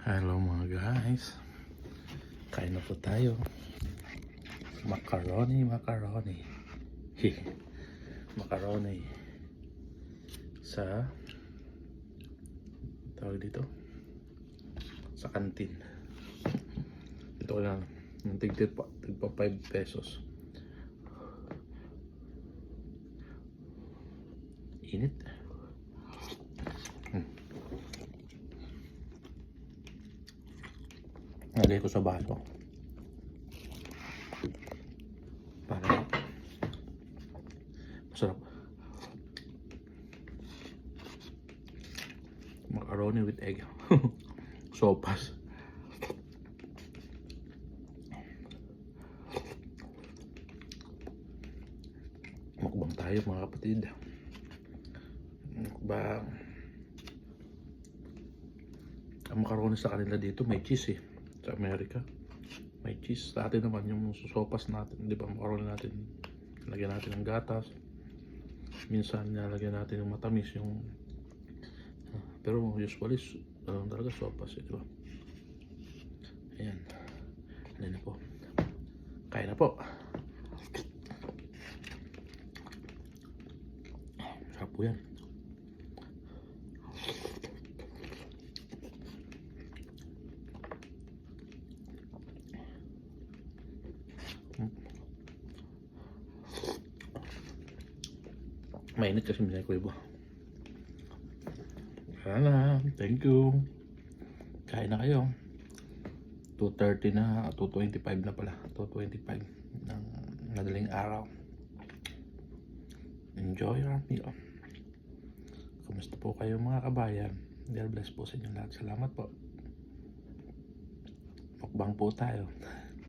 Hello mga guys, kain na po tayo. Macaroni macaroni sa tawag dito sa kantin. Ito lang yung tigpa 5 pesos. Init. Nalagay ko sa baso para masarap. Macaroni with egg. Sopas. Mukbang tayo mga kapatid. Mukbang. Ang macaroni sa kanila dito may cheese eh. Sa Amerika may cheese. Sa atin naman yung sopas natin, di ba, macaroni natin lagyan natin ng gatas, minsan nalagyan natin ng matamis yung pero usually talaga sopas eh, di ba? Ayan, ano na po, kain na po. Sarap po yan. Mainit kasi minay ko iba. Sana, thank you. Kain na kayo. 2:30 na, 2:25 na pala. 2:25 ng madaling araw. Enjoy your meal. Kumusta po kayo mga kabayan? God bless po sa inyo lahat. Salamat po. Mukbang po tayo.